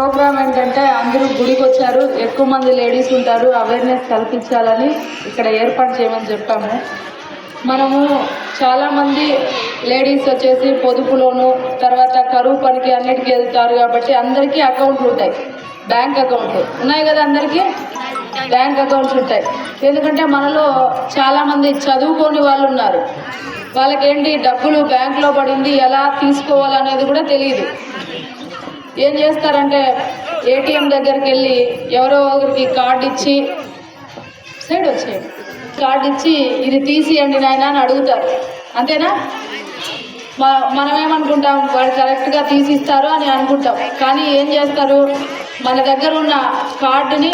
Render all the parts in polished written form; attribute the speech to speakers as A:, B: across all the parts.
A: Programme ఏంటంటే అందరూ గుడికి వచ్చారు, ఎక్కువ మంది లేడీస్ ఉంటారు, అవేర్నెస్ కల్పించాలని ఇక్కడ ఏర్పాటు చేయమని చెప్పాము. మనము చాలామంది లేడీస్ వచ్చేసి పొదుపులోను తర్వాత కరువు పనికి అన్నిటికీ వెళ్తారు కాబట్టి అందరికీ అకౌంట్లు ఉంటాయి, బ్యాంక్ అకౌంట్లు ఉన్నాయి కదా, అందరికీ బ్యాంక్ అకౌంట్స్ ఉంటాయి. ఎందుకంటే మనలో చాలామంది చదువుకోని వాళ్ళు ఉన్నారు, వాళ్ళకేంటి డబ్బులు బ్యాంకులో పడింది ఎలా తీసుకోవాలనేది కూడా తెలియదు. ఏం చేస్తారంటే ఏటీఎం దగ్గరికి వెళ్ళి ఎవరో ఒకరికి కార్డు ఇచ్చి సైడ్ వచ్చేయండి, కార్డు ఇచ్చి ఇది తీసియండి నాయన అని అడుగుతారు, అంతేనా? మనం ఏమనుకుంటాం, వాళ్ళు కరెక్ట్గా తీసిస్తారు అని అనుకుంటాం. కానీ ఏం చేస్తారు, మన దగ్గర ఉన్న కార్డుని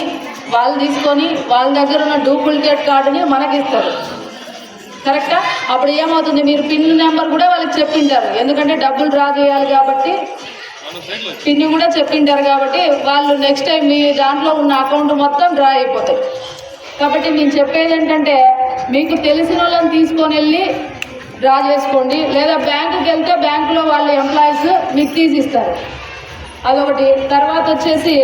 A: వాళ్ళు తీసుకొని వాళ్ళ దగ్గర ఉన్న డూప్లికేట్ కార్డుని మనకిస్తారు, కరెక్టా? అప్పుడు ఏమవుతుంది, మీరు పిన్ నెంబర్ కూడా వాళ్ళకి చెప్పింటారు, ఎందుకంటే డబ్బులు డ్రా చేయాలి కాబట్టి పిన్ కూడా చెప్పింటారు కాబట్టి వాళ్ళు నెక్స్ట్ టైం మీ దాంట్లో ఉన్న అకౌంట్ మొత్తం డ్రా అయిపోతాయి. కాబట్టి నేను చెప్పేది ఏంటంటే మీకు తెలిసిన వాళ్ళని తీసుకొని వెళ్ళి డ్రా చేసుకోండి, లేదా బ్యాంకుకి వెళ్తే బ్యాంకులో వాళ్ళ ఎంప్లాయీస్ మీకు తీసిస్తారు, అదొకటి. తర్వాత వచ్చేసి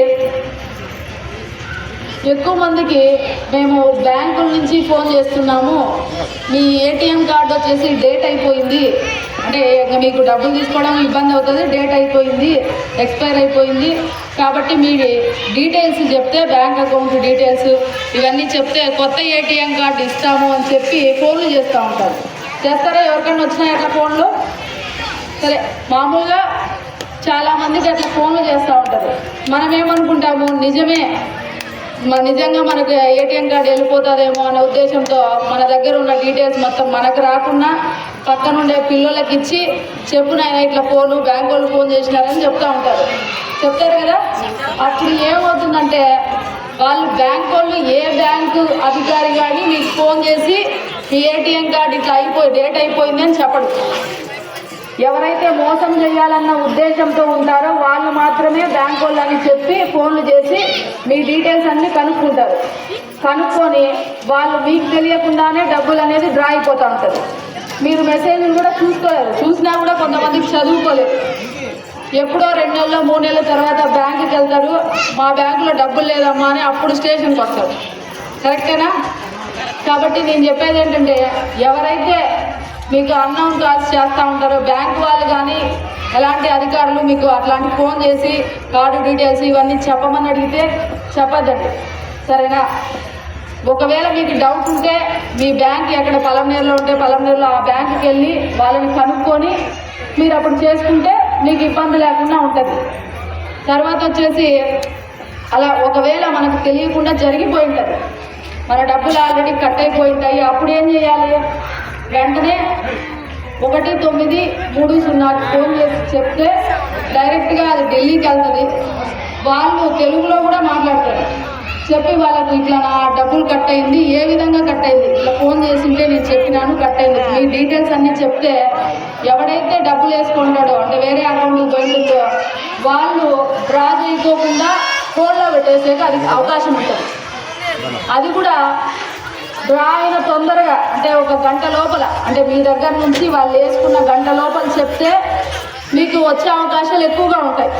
A: ఎక్కువ మందికి మేము బ్యాంకుల నుంచి ఫోన్ చేస్తున్నాము, మీ ఏటీఎం కార్డు వచ్చేసి డేట్ అయిపోయింది, అంటే మీకు డబ్బులు తీసుకోవడం ఇబ్బంది అవుతుంది, డేట్ అయిపోయింది, ఎక్స్పైర్ అయిపోయింది, కాబట్టి మీ డీటెయిల్స్ చెప్తే బ్యాంక్ అకౌంట్ డీటెయిల్స్ ఇవన్నీ చెప్తే కొత్త ఏటీఎం కార్డు ఇస్తాము అని చెప్పి ఫోన్లు చేస్తూ ఉంటారు. చేస్తారా? ఎవరికైనా వచ్చినాయి అట్లా ఫోన్లు? సరే, మామూలుగా చాలామందికి అట్లా ఫోన్లు చేస్తూ ఉంటారు. మనం ఏమనుకుంటాము, నిజంగా మనకు ఏటీఎం కార్డు వెళ్ళిపోతుందేమో అనే ఉద్దేశంతో మన దగ్గర ఉన్న డీటెయిల్స్ మొత్తం మనకు రాకుండా పక్కనుండే పిల్లలకి ఇచ్చి చెప్పు నాయన ఇట్లా ఫోను బ్యాంక్ వాళ్ళు ఫోన్ చేసినారని చెప్తూ ఉంటారు, చెప్తారు కదా. అప్పుడు ఏమవుతుందంటే వాళ్ళు బ్యాంక్ వాళ్ళు ఏ బ్యాంకు అధికారి కానీ మీకు ఫోన్ చేసి మీ ఏటీఎం కార్డు ఇట్లా డేట్ అయిపోయింది అని చెప్పడు. ఎవరైతే మోసం చేయాలన్న ఉద్దేశంతో ఉంటారో వాళ్ళు మాత్రమే బ్యాంక్ వాళ్ళని చెప్పి ఫోన్లు చేసి మీ డీటెయిల్స్ అన్నీ కనుక్కుంటారు. కనుక్కొని వాళ్ళు మీకు తెలియకుండానే డబ్బులు అనేది డ్రా అయిపోతూ ఉంటుంది. మీరు మెసేజ్లు కూడా చూసుకోలేరు, చూసినా కూడా కొంతమందికి చదువుకోలేదు. ఎప్పుడో 2 నెలలు 3 నెలల తర్వాత బ్యాంకుకి వెళ్తారు, మా బ్యాంకులో డబ్బులు లేదమ్మా అని అప్పుడు స్టేషన్కి వస్తారు, కరెక్టేనా? కాబట్టి నేను చెప్పేది ఏంటంటే ఎవరైతే మీకు అన్నౌన్ కాల్స్ చేస్తూ ఉంటారో బ్యాంక్ వాళ్ళు కానీ ఎలాంటి అధికారులు మీకు అట్లాంటి ఫోన్ చేసి కార్డు డీటెయిల్స్ ఇవన్నీ చెప్పమని అడిగితే చెప్పద్దండి, సరేనా? ఒకవేళ మీకు డౌట్ ఉంటే మీ బ్యాంక్ ఎక్కడ పలంనేరులో ఉంటే పలంనేరులో ఆ బ్యాంకుకి వెళ్ళి వాళ్ళని కనుక్కొని మీరు అప్పుడు చేసుకుంటే మీకు ఇబ్బంది లేకుండా ఉంటుంది. తర్వాత వచ్చేసి అలా ఒకవేళ మనకు తెలియకుండా జరిగిపోయి ఉంటుంది, మన డబ్బులు ఆల్రెడీ కట్ అయిపోయి ఉంటాయి, అప్పుడు ఏం చేయాలి, వెంటనే 19300 ఫోన్ చేసి చెప్తే డైరెక్ట్గా అది ఢిల్లీకి వెళ్తుంది. వాళ్ళు తెలుగులో కూడా మాట్లాడతారు, చెప్పి వాళ్ళకు ఇట్లా నా డబ్బులు కట్ అయింది, ఏ విధంగా కట్ అయింది, ఇట్లా ఫోన్ చేసింటే నేను చెప్పినాను కట్ అయింది, మీ డీటెయిల్స్ అన్నీ చెప్తే ఎవడైతే డబ్బులు వేసుకుంటాడో అంటే వేరే అకౌంట్కి పోయిందో వాళ్ళు డ్రా చేయకోకుండా ఫోన్లో పెట్టేసాక అది అవకాశం ఉంటుంది. అది కూడా డ్రా అయిన తొందరగా అంటే 1 గంట లోపల, అంటే మీ దగ్గర నుంచి వాళ్ళు వేసుకున్న గంట లోపల చెప్తే మీకు వచ్చే అవకాశాలు ఎక్కువగా ఉంటాయి.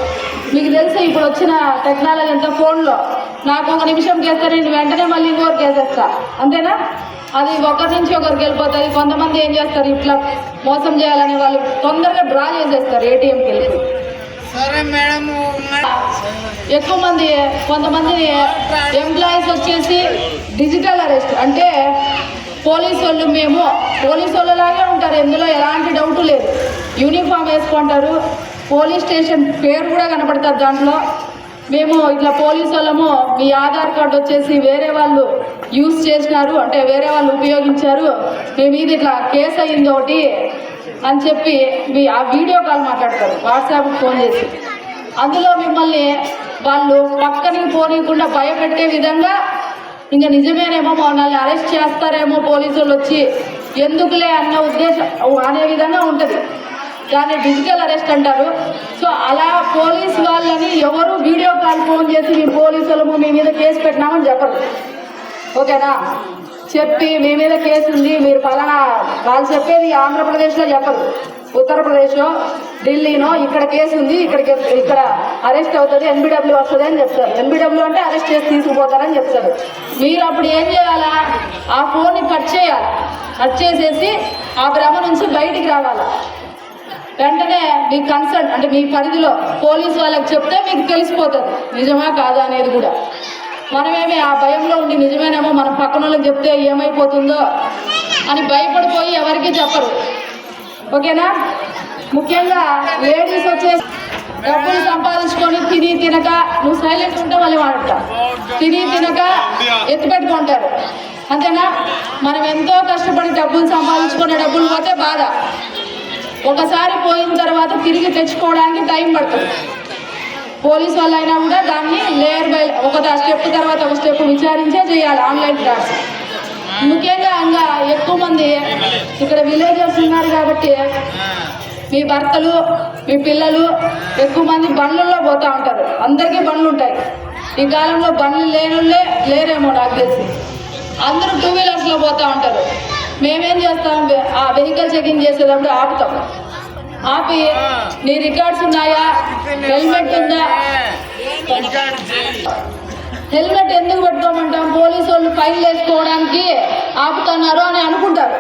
A: మీకు తెలిసి ఇప్పుడు వచ్చిన టెక్నాలజీ అంతా ఫోన్లో నాకు 1 నిమిషం చేస్తే నేను వెంటనే మళ్ళీ ఇంకోరికి వేసేస్తా, అంతేనా? అది ఒకరి నుంచి ఒకరికి వెళ్ళిపోతుంది. కొంతమంది ఏం చేస్తారు, ఇట్లా మోసం చేయాలని వాళ్ళు తొందరగా డ్రా చేసేస్తారు ఏటీఎంకి వెళ్ళి. ఎక్కువ మంది కొంతమంది ఎంప్లాయీస్ వచ్చేసి డిజిటల్ అరెస్ట్, అంటే పోలీసు వాళ్ళు మేము పోలీసు వాళ్ళలాగే ఉంటారు, ఎందులో ఎలాంటి డౌట్ లేదు, యూనిఫామ్ వేసుకుంటారు, పోలీస్ స్టేషన్ పేరు కూడా కనపడతారు దాంట్లో. మేము ఇట్లా పోలీసు వాళ్ళము మీ ఆధార్ కార్డు వచ్చేసి వేరే వాళ్ళు యూజ్ చేసినారు అంటే వేరే వాళ్ళు ఉపయోగించారు, మీ మీద ఇట్లా కేసు అయింది ఒకటి అని చెప్పి ఆ వీడియో కాల్ మాట్లాడతారు, వాట్సాప్కి ఫోన్ చేసి. అందులో మిమ్మల్ని వాళ్ళు పక్కనికి పోనీయకుండా భయపెట్టే విధంగా ఇంకా నిజమేనేమో మనల్ని అరెస్ట్ చేస్తారేమో పోలీసు వాళ్ళు వచ్చి ఎందుకులే అన్న ఉద్దేశం అనే విధంగా ఉంటుంది, దాన్ని డిజిటల్ అరెస్ట్ అంటారు. సో అలా పోలీసు వాళ్ళని ఎవరు వీడియో కాల్ ఫోన్ చేసి మీ పోలీసు వాళ్ళము మీ మీద కేసు పెట్టినామని చెప్పరు, ఓకేనా? చెప్పి మీ మీద కేసు ఉంది మీరు ఫలానా వాళ్ళు చెప్పేది ఆంధ్రప్రదేశ్లో చెప్పరు, ఉత్తరప్రదేశ్ ఢిల్లీనో ఇక్కడ కేసు ఉంది, ఇక్కడ అరెస్ట్ అవుతుంది, ఎన్బిడబ్ల్యూ వస్తుంది అని చెప్తారు. ఎన్బిడబ్ల్యూ అంటే అరెస్ట్ చేసి తీసుకుపోతారని చెప్తారు. మీరు అప్పుడు ఏం చేయాలా, ఆ ఫోన్ని కట్ చేయాలి. కట్ చేసేసి ఆ భ్రమ నుంచి బయటికి రావాలా. వెంటనే మీ కన్సర్న్ అంటే మీ పరిధిలో పోలీసు వాళ్ళకి చెప్తే మీకు తెలిసిపోతుంది నిజమా కాదా అనేది కూడా. మనమేమి ఆ భయంలో ఉండి నిజమేనేమో మనం పక్కన వాళ్ళకి చెప్తే ఏమైపోతుందో అని భయపడిపోయి ఎవరికి చెప్పరు. ఓకేనా? ముఖ్యంగా లేడీస్ వచ్చేసి డబ్బులు సంపాదించుకొని తిని తినక, నువ్వు సైలెంట్ ఉంటే మళ్ళీ వాడతా, తిని తినక ఎత్తిపెట్టుకుంటారు. అంతేనా? మనం ఎంతో కష్టపడి డబ్బులు సంపాదించుకునే డబ్బులు పోతే బాధ, ఒకసారి పోయిన తర్వాత తిరిగి తెచ్చుకోవడానికి టైం పడుతుంది. పోలీసు వాళ్ళు అయినా కూడా దాన్ని లేయర్ బై ఒక స్టెప్ తర్వాత ఒక స్టెప్ విచారించే చేయాలి ఆన్లైన్ క్లాస్. ముఖ్యంగా ఇంకా ఎక్కువ మంది ఇక్కడ విలేజర్స్ ఉన్నారు కాబట్టి మీ భర్తలు మీ పిల్లలు ఎక్కువ మంది బండ్లలో పోతూ ఉంటారు. అందరికీ బండ్లు ఉంటాయి. ఈ కాలంలో బండ్లు లేనుళ్ళే లేరేమో నాకు తెలిసి. అందరూ 2 వీలర్స్లో పోతూ ఉంటారు. మేమేం చేస్తాం, ఆ వెహికల్ చెకింగ్ చేసేటప్పుడు ఆపుతాం. ఆపి నీ రికార్డ్స్ ఉన్నాయా, హెల్మెట్ ఉందా, హెల్మెట్ ఎందుకు పెట్టుకోమంటాం, పోలీసు వాళ్ళు ఫైన్ వేసుకోవడానికి ఆపుతున్నారు అని అనుకుంటారు.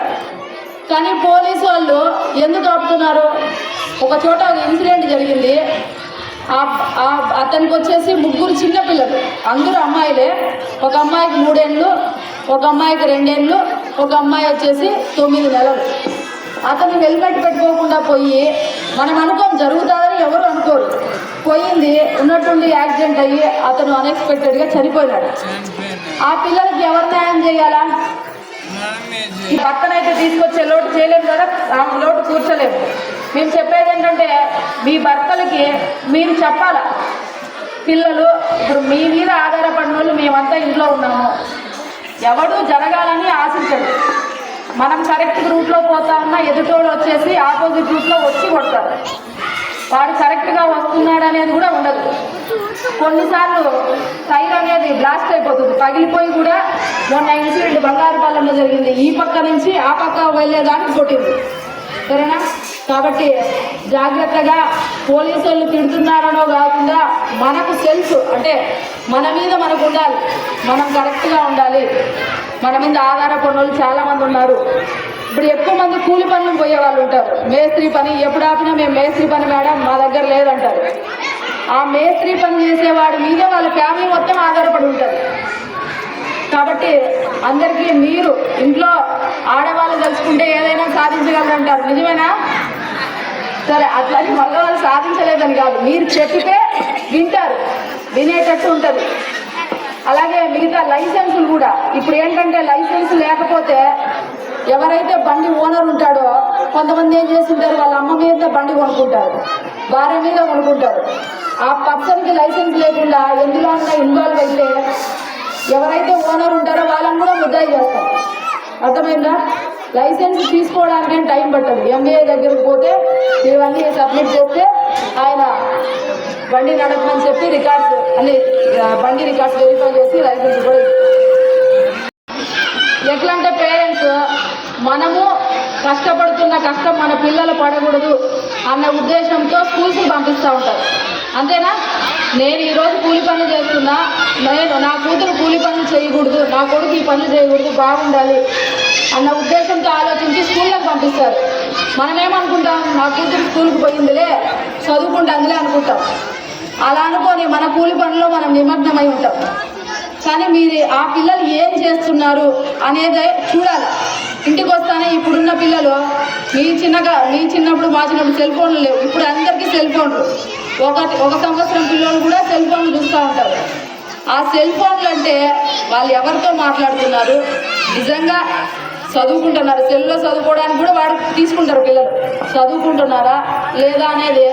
A: కానీ పోలీసు వాళ్ళు ఎందుకు ఆపుతున్నారు, ఒక చోట ఒక ఇన్సిడెంట్ జరిగింది. అతనికి వచ్చేసి 3 చిన్నపిల్లలు, అందరూ అమ్మాయిలే. ఒక అమ్మాయికి 3 ఏళ్ళు, ఒక అమ్మాయికి 2 ఏళ్ళు, ఒక అమ్మాయి వచ్చేసి 9 నెలలు. అతను హెల్మెట్ పెట్టుకోకుండా పోయి, మనం అనుకోం జరుగుతుందని ఎవరు అనుకోరు, పోయింది, ఉన్నట్టుండి యాక్సిడెంట్ అయ్యి అతను అన్ఎక్స్పెక్టెడ్గా చనిపోయినాడు. ఆ పిల్లలకి ఎవరు న్యాయం చేయాలా? ఈ పక్కనైతే తీసుకొచ్చే లోటు చేయలేము కదా, ఆ లోటు కూర్చోలేము. మేము చెప్పేది ఏంటంటే మీ భర్తలకి మీరు చెప్పాలా, పిల్లలు ఇప్పుడు మీ మీద ఆధారపడిన వాళ్ళు మేమంతా ఇంట్లో ఉన్నాము, ఎవడు జరగాలని ఆశించడు. మనం కరెక్ట్ రూట్లో పోతా ఉన్నా ఎదుటోళ్ళు వచ్చేసి ఆపోజిట్ రూట్లో వచ్చి కొడతారు. వాడు కరెక్ట్గా వస్తున్నాడు అనేది కూడా ఉండదు. కొన్నిసార్లు టైర్ అనేది బ్లాస్ట్ అయిపోతుంది, పగిలిపోయి కూడా. మొన్న ఇన్సిడెంట్ బంగారుపాలెంలో జరిగింది. ఈ పక్క నుంచి ఆ పక్క వెళ్ళేదానికి కొట్టింది. సరేనా? కాబట్టి జాగ్రత్తగా పోలీసు వాళ్ళు తిడుతున్నారనో కాకుండా మనకు సెల్ఫ్ అంటే మన మీద మనకు ఉండాలి, మనం కరెక్ట్గా ఉండాలి. మన మీద ఆధారపడిన వాళ్ళు చాలామంది ఉన్నారు. ఇప్పుడు ఎక్కువ మంది కూలి పనులు పోయే వాళ్ళు ఉంటారు. మేస్త్రి పని ఎప్పుడు ఆపినా మేము మేస్త్రి పని మేడం మా దగ్గర లేదంటారు. ఆ మేస్త్రి పని చేసేవాడి మీద వాళ్ళ ఫ్యామిలీ మొత్తం ఆధారపడి ఉంటుంది. కాబట్టి అందరికీ మీరు ఇంట్లో ఆడవాళ్ళు తెలుసుకుంటే ఏదైనా సాధించగలరంటారు, నిజమేనా? సరే, అట్లని మగవాళ్ళు సాధించలేదని కాదు, మీరు చెప్పితే వింటారు, వినేటట్టు ఉంటుంది. అలాగే మిగతా లైసెన్సులు కూడా ఇప్పుడు ఏంటంటే లైసెన్స్ లేకపోతే ఎవరైతే బండి ఓనర్ ఉంటాడో కొంతమంది ఏం చేస్తుంటారు, వాళ్ళ అమ్మ మీద బండి కొనుక్కుంటారు, భార్య మీద కొనుక్కుంటారు. ఆ పర్సన్కి లైసెన్స్ లేకుండా ఎందులో ఇన్వాల్వ్ అయితే ఎవరైతే ఓనర్ ఉంటారో వాళ్ళని కూడా ముద్దాయి చేస్తారు. అర్థమైందా? లైసెన్స్ తీసుకోవడానికి టైం పట్టదు. ఎంబీఏ దగ్గరకు పోతే ఇవన్నీ సబ్మిట్ చేస్తే ఆయన బండి నడపమని చెప్పి రికార్డ్స్ అన్ని బండి రికార్డ్స్ వెరిఫై చేసి లైసెన్స్ కూడా ఎట్లా అంటే పేరెంట్స్ మనము కష్టపడుతున్న కష్టం మన పిల్లలు పడకూడదు అన్న ఉద్దేశంతో స్కూల్స్కి పంపిస్తూ ఉంటారు. అంతేనా? నేను ఈరోజు కూలి పనులు చేస్తున్నా, నా కూతురు కూలి పనులు చేయకూడదు, నా కొడుకు ఈ పనులు చేయకూడదు, బాగుండాలి అన్న ఉద్దేశంతో ఆలోచించి స్కూళ్ళకి పంపిస్తారు. మనమేమనుకుంటాం, నా కూతురు స్కూల్కి పోయిందిలే చదువుకుంటుందిలే అనుకుంటాం. అలా అనుకొని మన కూలి పనుల్లో మనం నిమగ్నమై ఉంటాం. కానీ మీరు ఆ పిల్లలు ఏం చేస్తున్నారు అనేది చూడాలి. ఇంటికి వస్తానే ఇప్పుడున్న పిల్లలు మీ చిన్నప్పుడు మా చిన్నప్పుడు సెల్ ఫోన్లు లేవు, ఇప్పుడు అందరికీ సెల్ ఫోన్లు. ఒక సంవత్సరం పిల్లలు కూడా సెల్ ఫోన్లు చూస్తూ ఉంటారు. ఆ సెల్ ఫోన్లు అంటే వాళ్ళు ఎవరితో మాట్లాడుతున్నారు, నిజంగా చదువుకుంటున్నారు, సెల్లో చదువుకోవడానికి కూడా వాడు తీసుకుంటారు పిల్లలు, చదువుకుంటున్నారా లేదా అనేది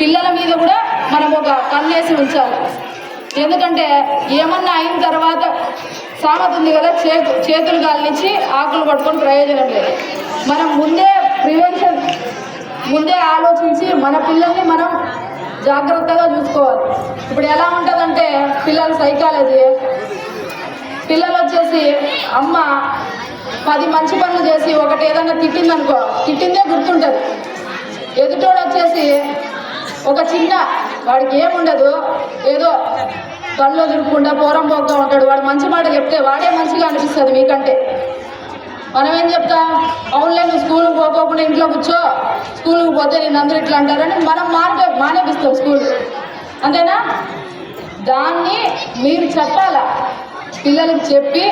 A: పిల్లల మీద కూడా మనం ఒక కన్నేసి ఉంచాలి. ఎందుకంటే ఏమన్నా అయిన తర్వాత సామెత ఉంది కదా, చేతులు గాలించి ఆకులు పట్టుకొని ప్రయోజనం లేదు. మనం ముందే ఆలోచించి మన పిల్లల్ని మనం జాగ్రత్తగా చూసుకోవాలి. ఇప్పుడు ఎలా ఉంటుందంటే పిల్లల సైకాలజీ, పిల్లలు వచ్చేసి అమ్మ 10 మంచి పనులు చేసి ఒకటి ఏదైనా తిట్టిందనుకో, తిట్టిందే గుర్తుంటుంది. ఎదుటోడు వచ్చేసి ఒక చిన్న వాడికి ఏముండదు, ఏదో కళ్ళు తిరుక్కుండా పోరం పోగ్గా ఉంటాడు. వాడు మంచి మాట చెప్తే వాడే మంచిగా అనిపిస్తుంది మీకంటే. మనం ఏం చెప్తాం, అవునులే నువ్వు స్కూల్కి పోకోకుండా ఇంట్లో కూర్చో, స్కూల్కి పోతే నేను అందరూ ఇట్లా అంటారని మనం మానేపిస్తాం స్కూల్, అంతేనా? దాన్ని మీరు చెప్పాలా, పిల్లలకి చెప్పి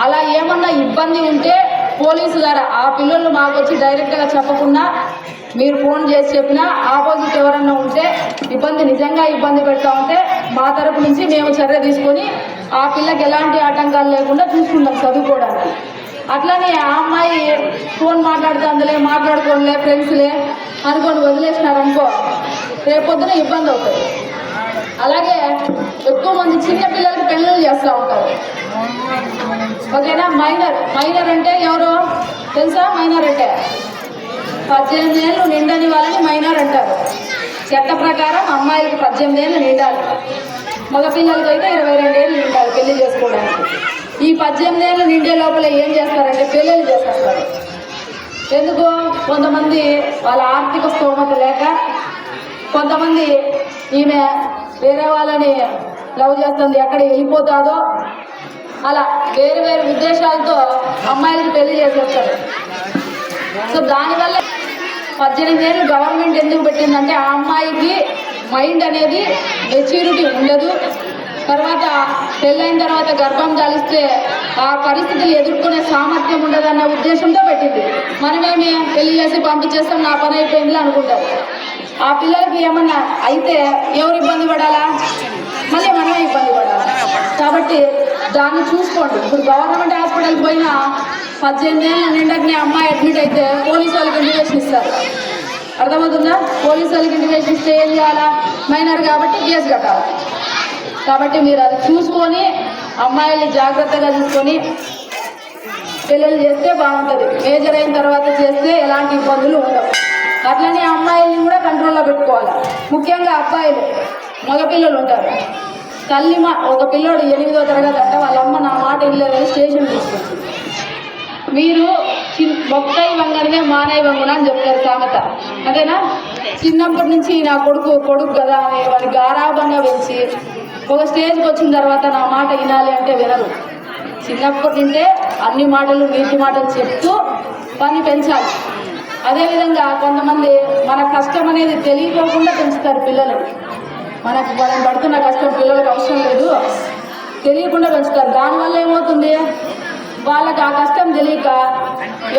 A: అలా ఏమన్నా ఇబ్బంది ఉంటే పోలీసు ద్వారా ఆ పిల్లలు మాకు వచ్చి డైరెక్ట్గా చెప్పకుండా మీరు ఫోన్ చేసి చెప్పినా ఆపోజిట్ ఎవరన్నా ఉంటే నిజంగా ఇబ్బంది పెడతా ఉంటే మా తరపు నుంచి మేము చర్య తీసుకొని ఆ పిల్లకి ఎలాంటి ఆటంకాలు లేకుండా చూసుకుంటాం చదువుకోవడానికి. అట్లనే ఆ అమ్మాయి ఫోన్ మాట్లాడుతుందిలే, మాట్లాడుకోలే, ఫ్రెండ్స్లే అనుకొని వదిలేసినారనుకో రేపొద్దున ఇబ్బంది అవుతుంది. అలాగే ఎక్కువ మంది చిన్న పిల్లలకి పెళ్ళిళ్ళు చేస్తూ ఉంటారు, ఓకేనా? మైనర్ అంటే ఎవరు తెలుసా? మైనర్ అంటే 18 ఏళ్ళు నిండని వాళ్ళని మైనర్ అంటారు. చట్ట ప్రకారం అమ్మాయిలకి 18 ఏళ్ళు నిండాలి, మగపిల్లలకి అయితే 22 ఏళ్ళు నిండాలి పెళ్లి చేసుకోవడానికి. ఈ 18 ఏళ్ళు నిండే లోపల ఏం చేస్తారంటే పెళ్ళిళ్ళు చేసేస్తారు. ఎందుకు? కొంతమంది వాళ్ళ ఆర్థిక స్తోమత లేక, కొంతమంది ఈమె వేరే వాళ్ళని లవ్ చేస్తుంది ఎక్కడ వెళ్ళిపోతాదో అలా వేరు వేరు ఉద్దేశాలతో అమ్మాయిలకి పెళ్లి చేసేస్తారు. సో దానివల్ల 18 ఏళ్ళు గవర్నమెంట్ ఎందుకు పెట్టిందంటే ఆ అమ్మాయికి మైండ్ అనేది మెచ్యూరిటీ ఉండదు, తర్వాత పెళ్ళైన తర్వాత గర్భం దాలిస్తే ఆ పరిస్థితులు ఎదుర్కొనే సామర్థ్యం ఉండదన్న ఉద్దేశంతో పెట్టింది. మనమేమి పెళ్లి చేసి పంపించేస్తాం, నా పని అయిపోయింది అనుకుంటారు. ఆ పిల్లలకి ఏమన్నా అయితే ఎవరు ఇబ్బంది పడాలా? మళ్ళీ మనమే ఇబ్బంది పడాలి. కాబట్టి దాన్ని చూసుకోండి. ఇప్పుడు గవర్నమెంట్ హాస్పిటల్కి పోయినా 18 ఏళ్ళ నిండకనే అమ్మాయి అడ్మిట్ అయితే పోలీసు వాళ్ళకి ఇంటిమేషన్ ఇస్తారు, అర్థమవుతుందా? పోలీసు వాళ్ళకి ఇంటిమేషన్ ఇస్తే ఏం చేయాలా? మైనర్ కాబట్టి కేసు కట్టాలి. కాబట్టి మీరు అది చూసుకొని అమ్మాయిల్ని జాగ్రత్తగా చూసుకొని పెళ్ళిళ్ళు చేస్తే బాగుంటుంది. మేజర్ అయిన తర్వాత చేస్తే ఎలాంటి ఇబ్బందులు ఉండవు. అట్లనే అమ్మాయిల్ని కూడా కంట్రోల్లో పెట్టుకోవాలి. ముఖ్యంగా అబ్బాయిలు, మగపిల్లలు ఉంటారు. ఒక పిల్లోడు 8వ తరగతి అంటే వాళ్ళ అమ్మ నా మాట ఇల్లేదని స్టేషన్ తీసుకొచ్చింది. మీరు మొక్కై వంగనే మానై వంగున అని చెప్తారు సామెత, అంతేనా? చిన్నప్పటి నుంచి నా కొడుకు కదా అని వాడిని గారాబంగా పెంచి ఒక స్టేజ్కి వచ్చిన తర్వాత నా మాట వినాలి అంటే వినరు. చిన్నప్పటి నుండే అన్ని మాటలు నీతి మాటలు చెప్తూ పని పెంచాలి. అదేవిధంగా కొంతమంది మన కష్టం అనేది తెలియకోకుండా పెంచుతారు పిల్లలు. మనం పడుతున్న కష్టం పిల్లలకు అవసరం లేదు, తెలియకుండా పెంచుతారు. దానివల్ల ఏమవుతుంది, వాళ్ళకి ఆ కష్టం తెలియక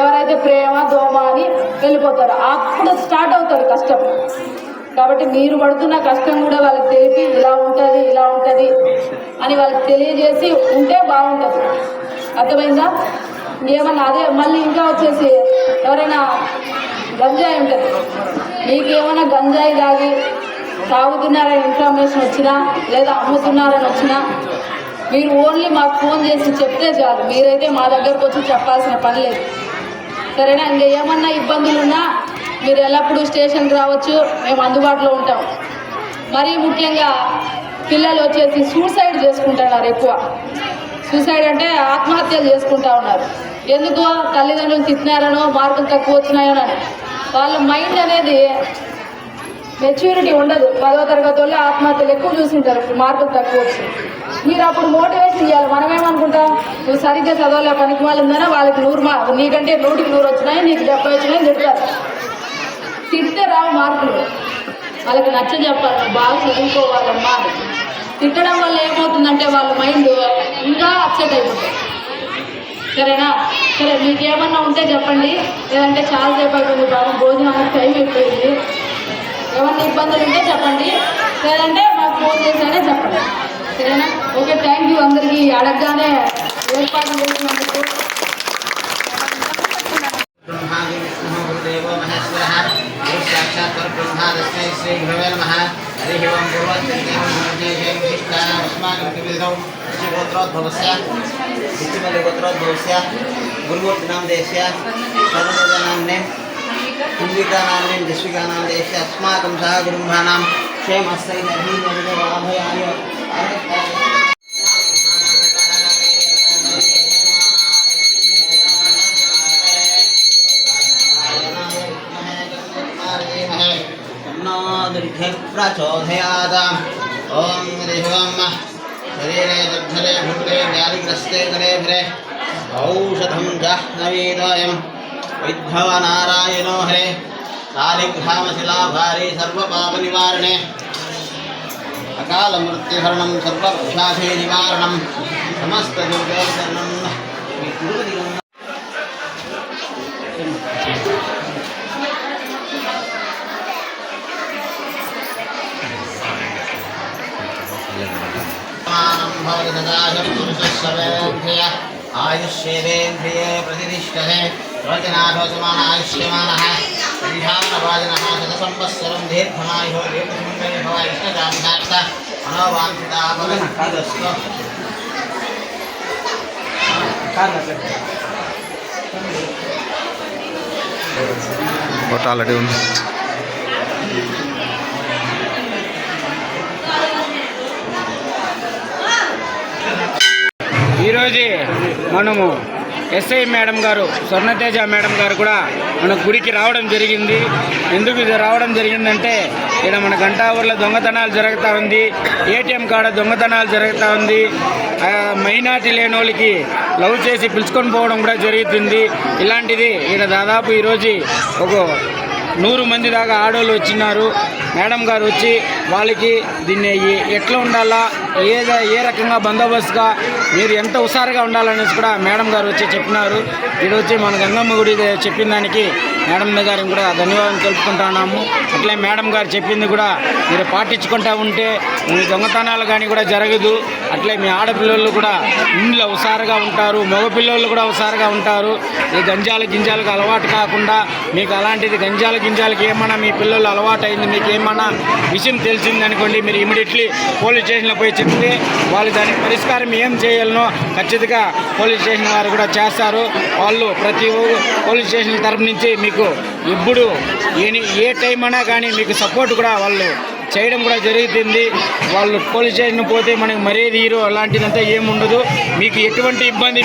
A: ఎవరైతే ప్రేమ దోమ అని వెళ్ళిపోతారో అప్పుడు స్టార్ట్ అవుతుంది కష్టం. కాబట్టి మీరు పడుతున్న కష్టం కూడా వాళ్ళకి తెలిపి ఇలా ఉంటుంది అని వాళ్ళకి తెలియజేసి ఉంటే బాగుంటుంది. అర్థమైందా? ఏమన్నా అదే మళ్ళీ ఇంకా వచ్చేసి ఎవరైనా గంజాయి ఉంటుంది, మీకేమైనా గంజాయి తాగి తాగుతున్నారని ఇన్ఫర్మేషన్ వచ్చినా లేదా అమ్ముతున్నారని వచ్చినా మీరు ఓన్లీ మాకు ఫోన్ చేసి చెప్తే చాలు. మీరైతే మా దగ్గరకు వచ్చి చెప్పాల్సిన పని లేదు, సరేనా? ఇంకా ఏమన్నా ఇబ్బందులున్నా మీరు ఎల్లప్పుడూ స్టేషన్కి రావచ్చు, మేము అందుబాటులో ఉంటాం. మరీ ముఖ్యంగా పిల్లలు వచ్చేసి సూసైడ్ చేసుకుంటున్నారు ఎక్కువ. సూసైడ్ అంటే ఆత్మహత్యలు చేసుకుంటూ ఉన్నారు. ఎందుకు? తల్లిదండ్రులు తిట్టినారనో, మార్కులు తక్కువ వచ్చినాయోనని. వాళ్ళ మైండ్ అనేది మెచ్యూరిటీ ఉండదు. 10వ తరగతి వాళ్ళు ఆత్మహత్యలు ఎక్కువ చూసింటారు మార్కులు తక్కువ వచ్చి. మీరు అప్పుడు మోటివేషన్ ఇవ్వాలి. మనమేమనుకుంటాం, నువ్వు సరిగ్గా చదవలే పనికి వాళ్ళందరూ వాళ్ళకి 100 నీకంటే 100కి 100 వచ్చినాయి, నీకు 70 వచ్చినాయని చెప్తారు. తిడితే రావు మార్కులు, వాళ్ళకి నచ్చ చెప్పాలి, నువ్వు బాగా చదువుకోవాలమ్మా అని. తిట్టడం వల్ల ఏమవుతుందంటే వాళ్ళ మైండ్ ఇంకా అప్సెట్ అయిపోతుంది, సరేనా? సరే, మీకేమన్నా ఉంటే చెప్పండి, లేదంటే చాలాసేపు అయిపోయింది, బాగా భోజనం టైం అయిపోయింది. ఏమన్నా ఇబ్బందులు ఉంటే చెప్పండి, లేదంటే మాకు ఫోన్ చేసానే చెప్పండి, సరేనా? ఓకే, థ్యాంక్ యూ అందరికీ అడగగానే ఏర్పాటు చేసినందుకు.
B: अस्माकं सह गुरुभानां क्षेमस्थैर्यवाभयाय प्रचोदयात् ॐ शिवं शरीरे दुर्धरे भूते व्याधिग्रस्ते कलेभ्रे औषधं जाह्नवीरोऽयं विद्धवनारायणो हरे शालिग्रामशिलाभारी सर्वपापनिवारणे अकालमृत्युहरणं सर्वव्याधिनिवारणं समस्तदुर्गोपकरणं आयुष्येवेन्द्रिये प्रतिष्ठते रचनाथोसमान आयुष्यमानः परिधानवाजनः शतसंवत्सरं दीर्घमायुः दीर्घसुमङ्गले भव इष्टकाम्यार्थ मनोवाञ्छिताफलसिद्धिरस्तु
C: ఆల్రెడీ ఉంది.
D: ఈరోజు మనము ఎస్ఐ మేడం గారు స్వర్ణతేజ మేడం గారు కూడా మన గుడికి రావడం జరిగింది. ఎందుకు ఇది రావడం జరిగిందంటే ఇక్కడ మన గంటావూరులో దొంగతనాలు జరుగుతూ ఉంది, ఏటీఎం కాడ దొంగతనాలు జరుగుతూ ఉంది, మైనార్టీ లేని వాళ్ళకి లవ్ చేసి పిలుచుకొని పోవడం కూడా జరుగుతుంది. ఇలాంటిది ఇక్కడ దాదాపు ఈరోజు ఒక 100 మంది దాకా ఆడవాళ్ళు వచ్చినారు. మేడం గారు వచ్చి వాళ్ళకి దీన్ని ఎట్లా ఉండాలా, ఏ రకంగా బందోబస్తుగా మీరు ఎంత హుషారుగా ఉండాలనేసి కూడా మేడం గారు వచ్చి చెప్పినారు. ఇక్కడ వచ్చి మన గంగమ్మ గుడి చెప్పిన దానికి మేడం గారికి కూడా ధన్యవాదాలు తెలుపుకుంటున్నాము. అట్లే మేడం గారు చెప్పింది కూడా మీరు పాటించుకుంటూ ఉంటే మీ దొంగతనాలు కానీ కూడా జరగదు. అట్లే మీ ఆడపిల్లలు కూడా ఇంట్లో హుషారుగా ఉంటారు, మగపిల్లలు కూడా హుషారుగా ఉంటారు. ఈ గింజాలకు అలవాటు కాకుండా మీకు అలాంటిది గింజాలకి ఏమన్నా మీ పిల్లలు అలవాటు అయింది, మీకు ఏమన్నా విషయం తెలిసింది అనుకోండి, మీరు ఇమీడియట్లీ పోలీస్ స్టేషన్లో పోయి చెప్తే వాళ్ళు దానికి పరిష్కారం ఏం చేయాలనో ఖచ్చితంగా పోలీస్ స్టేషన్ వారు కూడా చేస్తారు. వాళ్ళు ప్రతి పోలీస్ స్టేషన్ తరపు నుంచి మీకు ఎప్పుడు ఏ టైం అయినా కానీ మీకు సపోర్ట్ కూడా వాళ్ళు చేయడం కూడా జరుగుతుంది. వాళ్ళు పోలీస్ స్టేషన్ పోతే మనకి మర్యాద హీరో అలాంటిదంతా ఏముండదు. మీకు ఎటువంటి ఇబ్బంది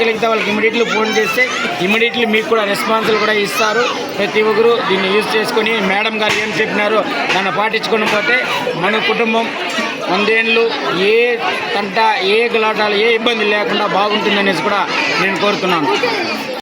D: కలిగితే వాళ్ళకి ఇమీడియట్లీ ఫోన్ చేస్తే ఇమీడియట్లీ మీకు కూడా రెస్పాన్సులు కూడా ఇస్తారు. ప్రతి ఒక్కరు దీన్ని యూజ్ చేసుకొని మేడం గారు ఏం చెప్పినారో దాన్ని పాటించుకొని పోతే మన కుటుంబం 100 ఏళ్ళు ఏ తంట, ఏ గలాటాలు, ఏ ఇబ్బంది లేకుండా బాగుంటుందనేసి కూడా నేను కోరుతున్నాను.